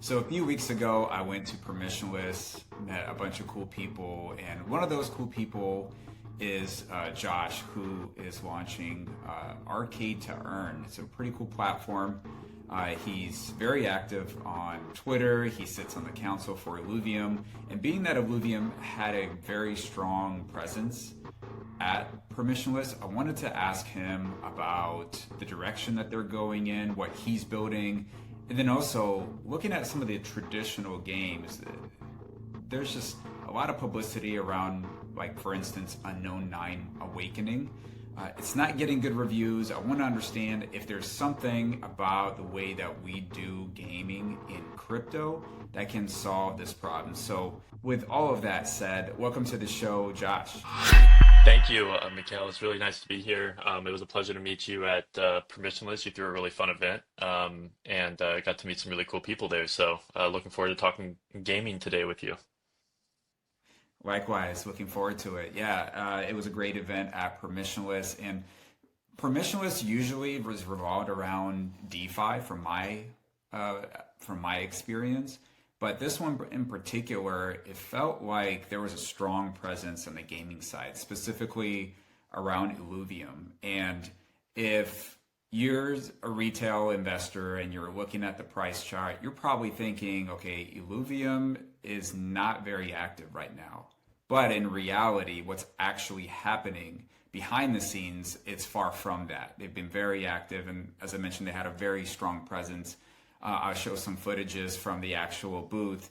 So a few weeks ago, I went to Permissionless, met a bunch of cool people, and one of those cool people is Josh, who is launching Arcade to Earn. It's a pretty cool platform. He's very active on Twitter. He sits on the council for Illuvium, and being that Illuvium had a very strong presence at Permissionless, I wanted to ask him about the direction that they're going in, what he's building, and then also looking at some of the traditional games. There's just a lot of publicity around, like, for instance, Unknown 9 Awakening. It's not getting good reviews. I want to understand if there's something about the way that we do gaming in crypto that can solve this problem. So with all of that said, welcome to the show, Josh. Thank you, Mikhail. It's really nice to be here. It was a pleasure to meet you at Permissionless. You threw a really fun event, and got to meet some really cool people there. So looking forward to talking gaming today with you. Likewise, looking forward to it. Yeah, it was a great event at Permissionless, and Permissionless usually was revolved around DeFi from my experience. But this one in particular, it felt like there was a strong presence on the gaming side, specifically around Illuvium. And if you're a retail investor and you're looking at the price chart, you're probably thinking, okay, Illuvium is not very active right now. But in reality, what's actually happening behind the scenes, it's far from that. They've been very active, and as I mentioned, they had a very strong presence. I'll show some footages from the actual booth.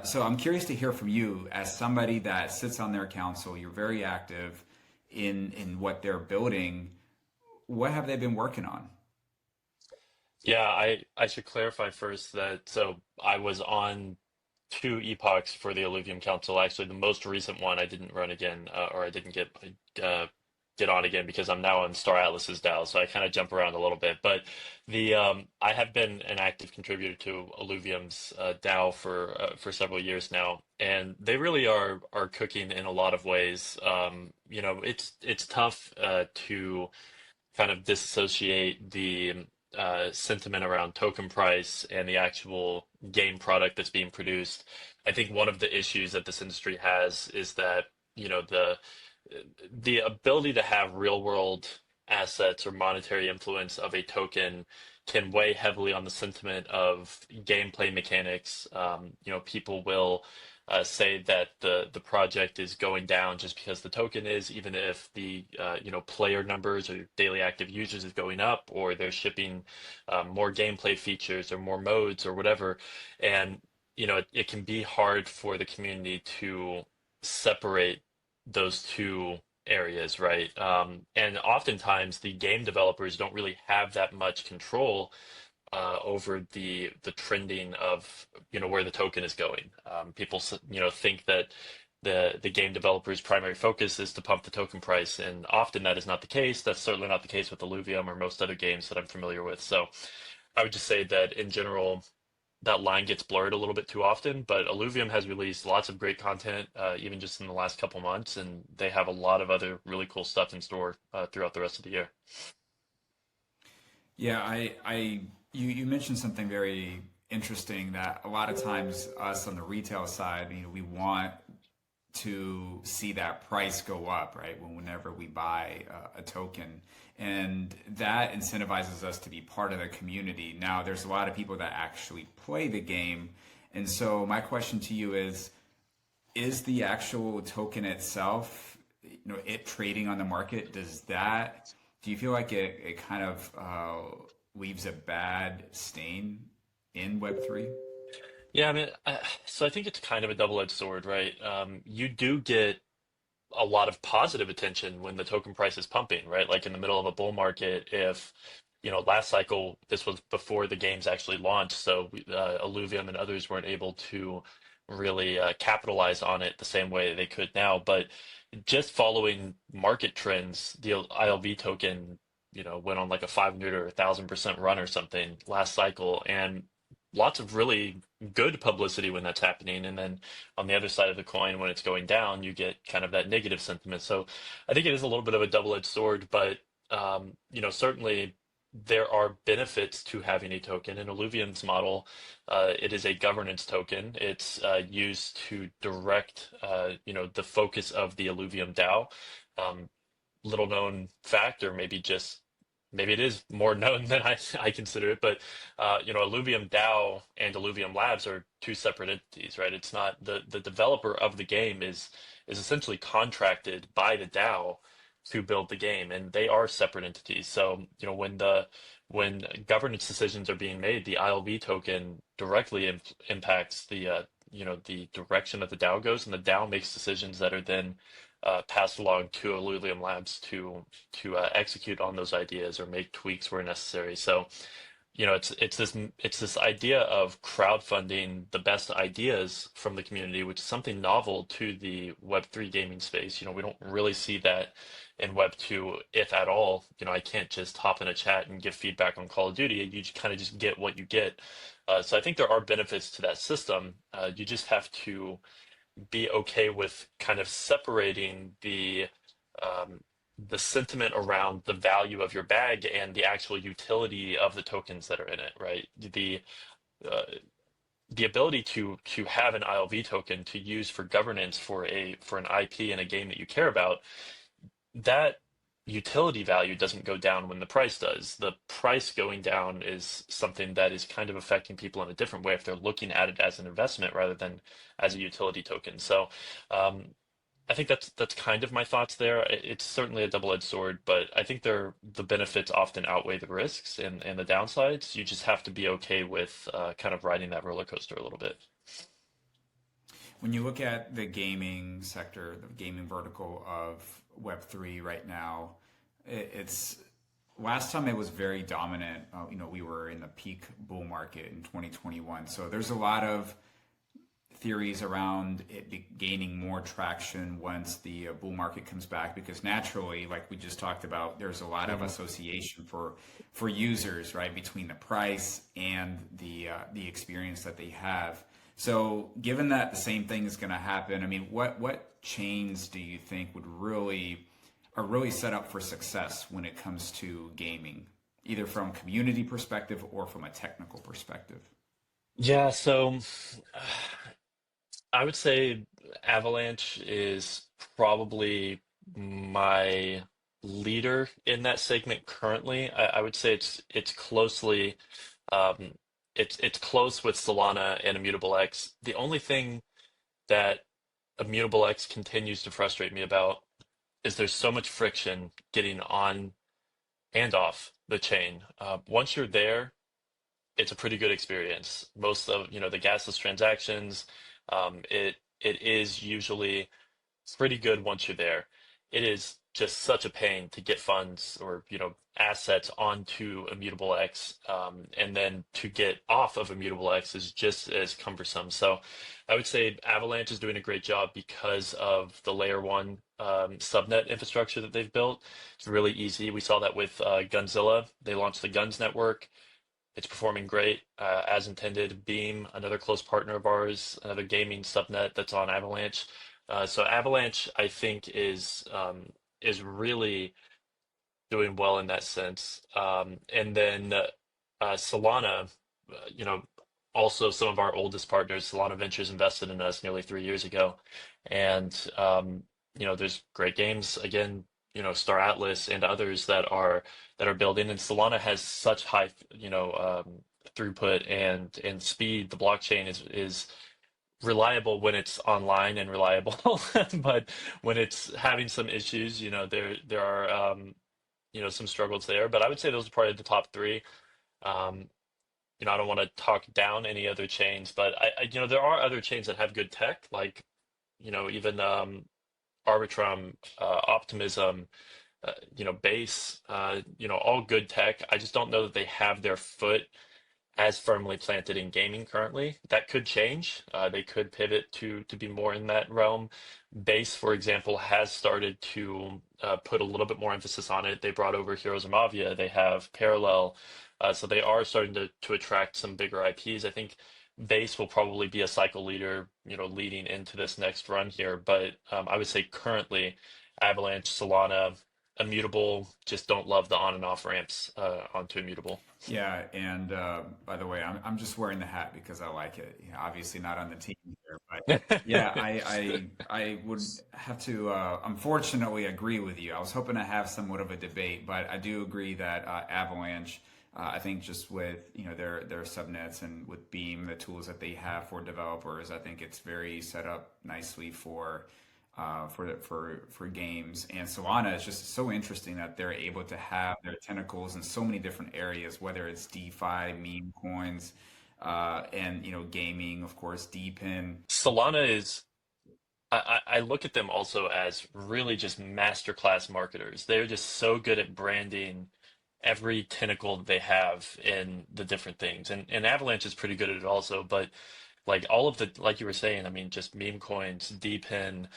So I'm curious to hear from you as somebody that sits on their council. You're very active in what they're building. What have they been working on? Yeah, I should clarify first that so I was on two epochs for the Illuvium Council. Actually, the most recent one I didn't run again, or I didn't uh, get on again because I'm now on Star Atlas's DAO, so I kind of jump around a little bit. But the I have been an active contributor to Illuvium's DAO for several years now, and they really are cooking in a lot of ways. It's tough to kind of disassociate the sentiment around token price and the actual game product that's being produced. I think one of the issues that this industry has is that the ability to have real world assets or monetary influence of a token can weigh heavily on the sentiment of gameplay mechanics. People will say that the project is going down just because the token is, even if the player numbers or daily active users is going up, or they're shipping more gameplay features or more modes or whatever. And it can be hard for the community to separate those two areas, right? And oftentimes the game developers don't really have that much control over the trending of where the token is going. People think that the game developer's primary focus is to pump the token price, and often that is not the case. That's certainly not the case with Illuvium or most other games that I'm familiar with. So I would just say that in general, that line gets blurred a little bit too often, but Illuvium has released lots of great content, even just in the last couple months, and they have a lot of other really cool stuff in store throughout the rest of the year. Yeah, you mentioned something very interesting that a lot of times us on the retail side, we want to see that price go up, right? Whenever we buy a token, and that incentivizes us to be part of the community. Now, there's a lot of people that actually play the game, and so my question to you is the actual token itself, it trading on the market, do you feel like it kind of leaves a bad stain in Web3? Yeah, I mean, so I think it's kind of a double-edged sword, right? You do get a lot of positive attention when the token price is pumping, right? Like in the middle of a bull market, if, last cycle, this was before the games actually launched, so Illuvium and others weren't able to really capitalize on it the same way they could now. But just following market trends, the ILV token, went on like a 500 or 1,000% run or something last cycle, and lots of really good publicity when that's happening. And then on the other side of the coin, when it's going down, you get kind of that negative sentiment. So I think it is a little bit of a double-edged sword, but certainly there are benefits to having a token. In Illuvium's model, it is a governance token. It's used to direct, the focus of the Illuvium DAO. Um, Little known fact, or maybe it is more known than I consider it, but Illuvium DAO and Illuvium Labs are two separate entities, right? It's not the developer of the game is essentially contracted by the DAO to build the game, and they are separate entities. So, when governance decisions are being made, the ILV token directly impacts the direction that the DAO goes, and the DAO makes decisions that are then passed along to Illuvium Labs to execute on those ideas or make tweaks where necessary. So, it's this idea of crowdfunding the best ideas from the community, which is something novel to the Web3 gaming space. We don't really see that in Web2, if at all. I can't just hop in a chat and give feedback on Call of Duty. You kind of just get what you get. So I think there are benefits to that system. You just have to be okay with kind of separating um, the sentiment around the value of your bag and the actual utility of the tokens that are in it, right? Uh, the ability to have an ILV token to use for governance for an IP in a game that you care about, that utility value doesn't go down when the price does. The price going down is something that is kind of affecting people in a different way if they're looking at it as an investment rather than as a utility token. So um, I think that's kind of my thoughts there. It's certainly a double-edged sword, but I think the benefits often outweigh the risks and the downsides. You just have to be okay with kind of riding that roller coaster a little bit. When you look at the gaming sector, the gaming vertical of Web3 right now, it's last time it was very dominant. We were in the peak bull market in 2021. So there's a lot of theories around it gaining more traction once the bull market comes back, because naturally, like we just talked about, there's a lot of Mhm. association for users, right, between the price and the experience that they have. So given that the same thing is going to happen, I mean, what chains do you think would really are really set up for success when it comes to gaming, either from community perspective or from a technical perspective? Yeah, so I would say Avalanche is probably my leader in that segment currently. I would say it's closely um, it's close with Solana and Immutable X. The only thing that Immutable X continues to frustrate me about is there's so much friction getting on and off the chain. Once you're there, it's a pretty good experience. Most of, the gasless transactions, it is usually pretty good once you're there. It is just such a pain to get funds or assets onto Immutable X, and then to get off of Immutable X is just as cumbersome. So I would say Avalanche is doing a great job because of the layer one subnet infrastructure that they've built. It's really easy. We saw that with Gunzilla. They launched the Guns network. It's performing great as intended. Beam, another close partner of ours, another gaming subnet that's on Avalanche. So Avalanche, I think, is really doing well in that sense. And then Solana, you know, also some of our oldest partners, Solana Ventures invested in us nearly 3 years ago, and there's great games again. Star Atlas and others that are building, and Solana has such high, throughput and speed. The blockchain is reliable when it's online and reliable, but when it's having some issues, there are some struggles there. But I would say those are probably the top three. Um, I don't want to talk down any other chains, but there are other chains that have good tech, like even Arbitrum, Optimism, Base, all good tech. I just don't know that they have their foot as firmly planted in gaming currently. That could change. They could pivot to be more in that realm. Base, for example, has started to put a little bit more emphasis on it. They brought over Heroes of Mavia. They have Parallel. So they are starting to attract some bigger IPs. I think Base will probably be a cycle leader, leading into this next run here. But I would say currently Avalanche, Solana, Immutable just don't love the on and off ramps onto Immutable. Yeah, and by the way, I'm just wearing the hat because I like it. You know, obviously not on the team here, but yeah, I would have to unfortunately agree with you. I was hoping to have somewhat of a debate, but I do agree that Avalanche, I think just with their subnets and with Beam, the tools that they have for developers, I think it's very set up nicely for games. And Solana is just so interesting that they're able to have their tentacles in so many different areas, whether it's DeFi, meme coins, and gaming, of course, DePIN. Solana is I look at them also as really just masterclass marketers. They're just so good at branding every tentacle that they have in the different things. And Avalanche is pretty good at it also, but like all of the like you were saying, I mean just meme coins, DPIN,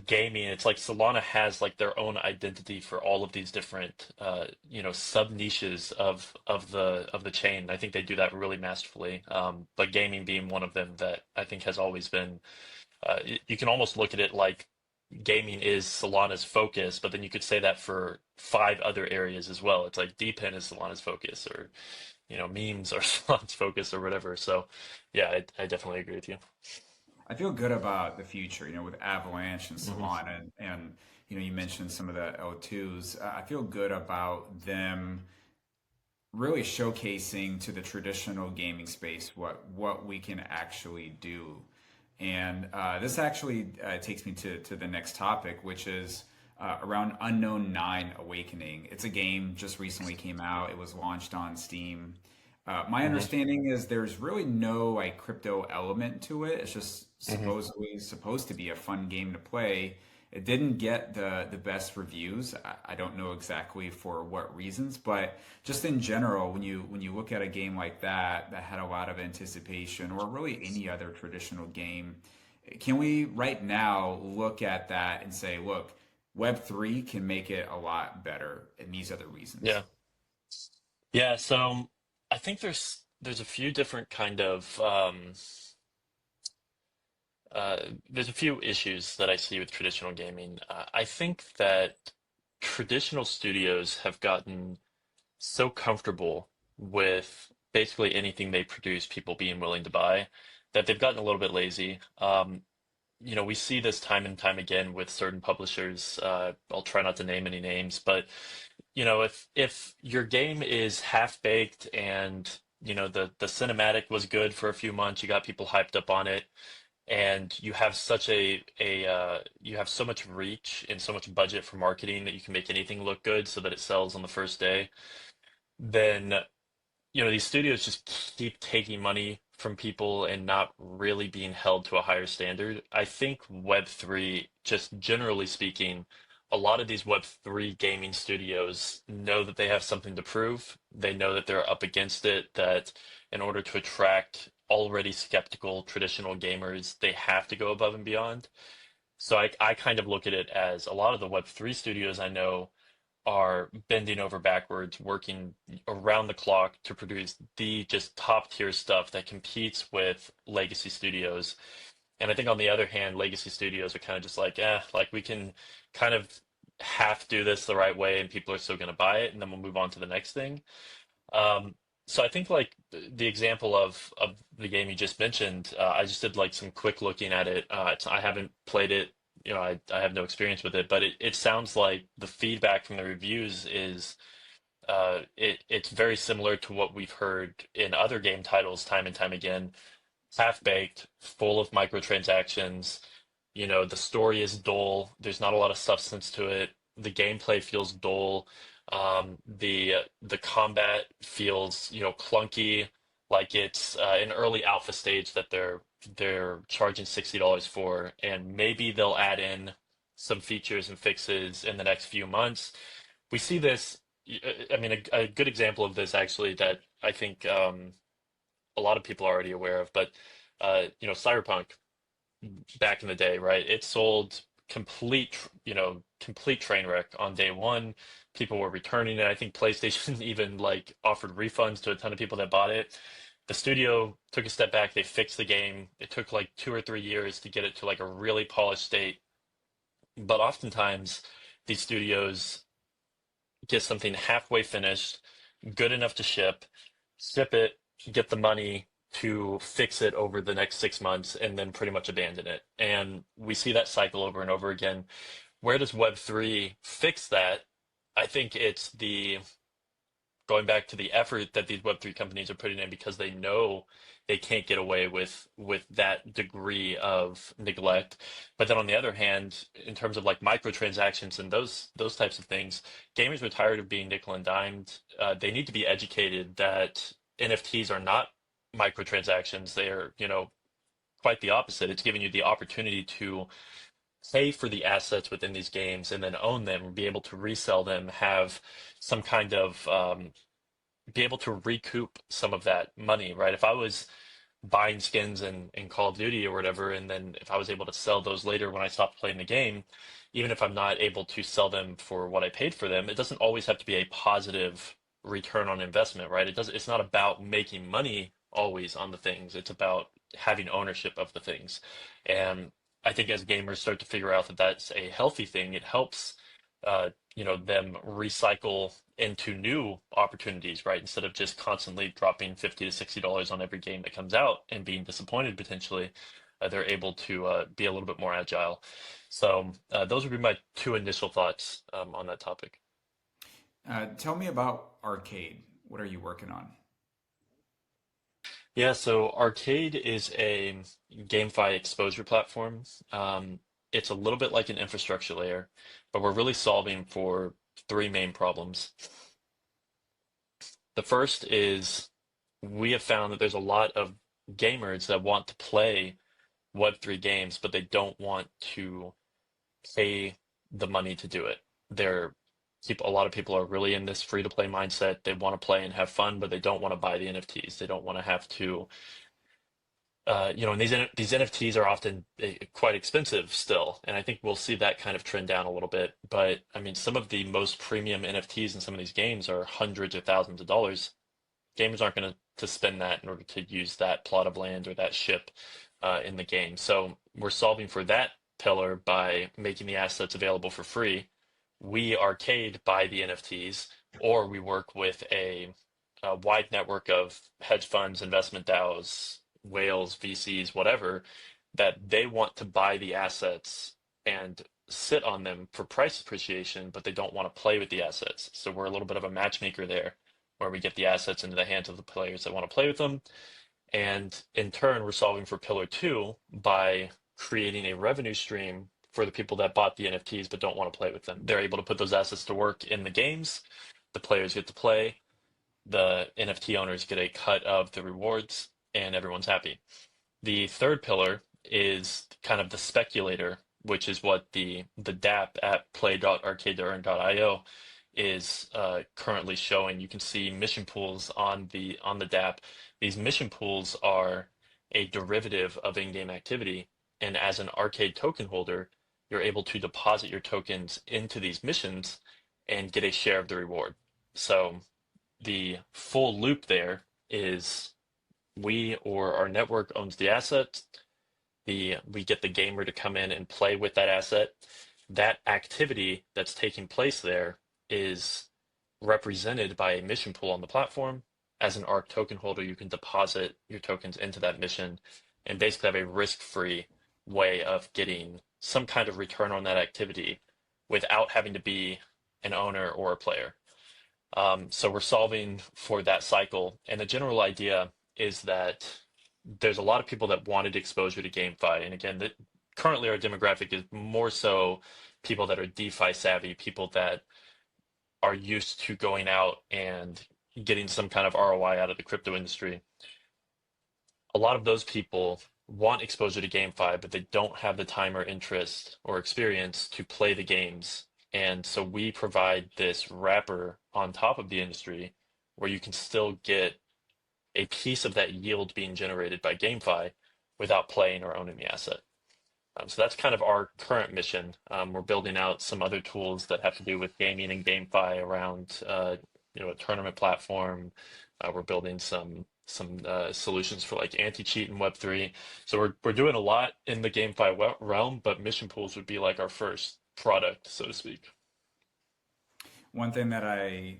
gaming, it's like Solana has like their own identity for all of these different sub niches of the chain. I think they do that really masterfully. But gaming being one of them that I think has always been you can almost look at it like gaming is Solana's focus, but then you could say that for five other areas as well. It's like DPIN is Solana's focus, or memes are Solana's focus, or whatever. So, yeah, I definitely agree with you. I feel good about the future, with Avalanche and Hmm. Solana, and you mentioned some of the L2s. I feel good about them really showcasing to the traditional gaming space what we can actually do. And this actually takes me to the next topic, which is around Unknown Nine Awakening. It's a game just recently came out. It was launched on Steam. My Hmm. understanding is there's really no like crypto element to it. It's just Hmm. supposedly supposed to be a fun game to play. It didn't get the best reviews. I don't know exactly for what reasons, but just in general, when you look at a game like that had a lot of anticipation, or really any other traditional game, can we right now look at that and say, look, Web3 can make it a lot better in these other reasons? Yeah, yeah. So I think there's a few different kind of uh, there's a few issues that I see with traditional gaming. I think that traditional studios have gotten so comfortable with basically anything they produce, people being willing to buy, that they've gotten a little bit lazy. We see this time and time again with certain publishers. I'll try not to name any names, but if your game is half baked and the cinematic was good for a few months, you got people hyped up on it, and you have such you have so much reach and so much budget for marketing that you can make anything look good so that it sells on the first day, then these studios just keep taking money from people and not really being held to a higher standard. I think Web3, just generally speaking, a lot of these Web3 gaming studios know that they have something to prove. They know that they're up against it, that in order to attract already skeptical traditional gamers, they have to go above and beyond. So I kind of look at it as a lot of the Web3 studios I know are bending over backwards, working around the clock to produce the just top tier stuff that competes with legacy studios. And I think on the other hand, legacy studios are kind of just like, like we can kind of half do this the right way and people are still going to buy it and then we'll move on to the next thing. So I think like the example of the game you just mentioned, I just did like some quick looking at it. I haven't played it, I have no experience with it, but it sounds like the feedback from the reviews is it's very similar to what we've heard in other game titles time and time again. Half baked, full of microtransactions. The story is dull. There's not a lot of substance to it. The gameplay feels dull. The combat feels, clunky, like it's an early alpha stage that they're charging $60 for, and maybe they'll add in some features and fixes in the next few months. We see this. I mean, a good example of this actually that I think a lot of people are already aware of, but Cyberpunk back in the day, right? It sold complete train wreck on day one. People were returning it. I think PlayStation even like offered refunds to a ton of people that bought it. The studio took a step back. They fixed the game. It took like 2 or 3 years to get it to like a really polished state. But oftentimes, these studios get something halfway finished, good enough to ship it, get the money to fix it over the next 6 months, and then pretty much abandon it. And we see that cycle over and over again. Where does Web3 fix that? I think it's the going back to the effort that these Web3 companies are putting in because they know they can't get away with that degree of neglect. But then on the other hand, in terms of like microtransactions and those types of things, gamers are tired of being nickel and dimed. They need to be educated that NFTs are not microtransactions. They are, quite the opposite. It's giving you the opportunity to pay for the assets within these games and then own them, be able to resell them, have some kind of be able to recoup some of that money, right? If I was buying skins in Call of Duty or whatever, and then if I was able to sell those later when I stopped playing the game, even if I'm not able to sell them for what I paid for them, it doesn't always have to be a positive return on investment, right? It's not about making money always on the things. It's about having ownership of the things. And I think as gamers start to figure out that that's a healthy thing, it helps them recycle into new opportunities, right? Instead of just constantly dropping $50 to $60 on every game that comes out and being disappointed potentially, they're able to be a little bit more agile. So those would be my two initial thoughts on that topic. Tell me about Arcade. What are you working on? Yeah, so Arcade is a GameFi exposure platform. It's a little bit like an infrastructure layer, but we're really solving for three main problems. The first is we have found that there's a lot of gamers that want to play Web3 games, but they don't want to pay the money to do it. They're a lot of people are really in this free to play mindset. They want to play and have fun, but they don't want to buy the NFTs. They don't want to have to and these NFTs are often quite expensive still, and I think we'll see that kind of trend down a little bit. But I mean, some of the most premium NFTs in some of these games are hundreds of thousands of dollars. Gamers aren't going to spend that in order to use that plot of land or that ship in the game. So we're solving for that pillar by making the assets available for free. We Arcade buy the NFTs, or we work with a wide network of hedge funds, investment DAOs, whales, VCs, whatever, that they want to buy the assets and sit on them for price appreciation, but they don't want to play with the assets. So we're a little bit of a matchmaker there, where we get the assets into the hands of the players that want to play with them. And in turn, we're solving for pillar two by creating a revenue stream for the people that bought the NFTs but don't want to play with them. They're able to put those assets to work in the games. The players get to play, the NFT owners get a cut of the rewards, and everyone's happy. The third pillar is kind of the speculator, which is what the DApp at play.arcade2earn.io is currently showing. You can see mission pools on the DApp. These mission pools are a derivative of in-game activity, and as an arcade token holder, you're able to deposit your tokens into these missions and get a share of the reward. So the full loop there is we or our network owns the asset. We get the gamer to come in and play with that asset. That activity that's taking place there is represented by a mission pool on the platform. As an ARC token holder, you can deposit your tokens into that mission and basically have a risk-free way of getting some kind of return on that activity without having to be an owner or a player. So we're solving for that cycle. And the general idea is that there's a lot of people that wanted exposure to GameFi. And again, currently our demographic is more so people that are DeFi savvy, people that are used to going out and getting some kind of ROI out of the crypto industry. A lot of those people want exposure to GameFi, but they don't have the time or interest or experience to play the games. And so we provide this wrapper on top of the industry where you can still get a piece of that yield being generated by GameFi without playing or owning the asset. So that's kind of our current mission. We're building out some other tools that have to do with gaming and GameFi around, a tournament platform. We're building some solutions for like anti-cheat in Web3. So we're doing a lot in the GameFi realm, but mission pools would be like our first product, so to speak. One thing that I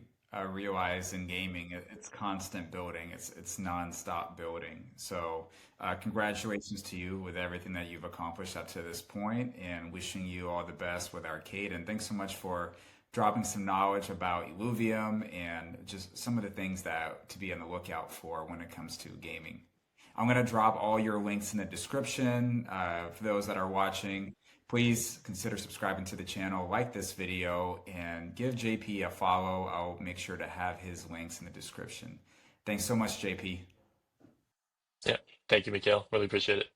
realize in gaming, it's constant building. It's nonstop building. So, congratulations to you with everything that you've accomplished up to this point, and wishing you all the best with Arcade. And thanks so much for dropping some knowledge about Illuvium and just some of the things that to be on the lookout for when it comes to gaming. I'm going to drop all your links in the description. For those that are watching, please consider subscribing to the channel, like this video, and give JP a follow. I'll make sure to have his links in the description. Thanks so much, JP. Yeah. Thank you, Mikhail. Really appreciate it.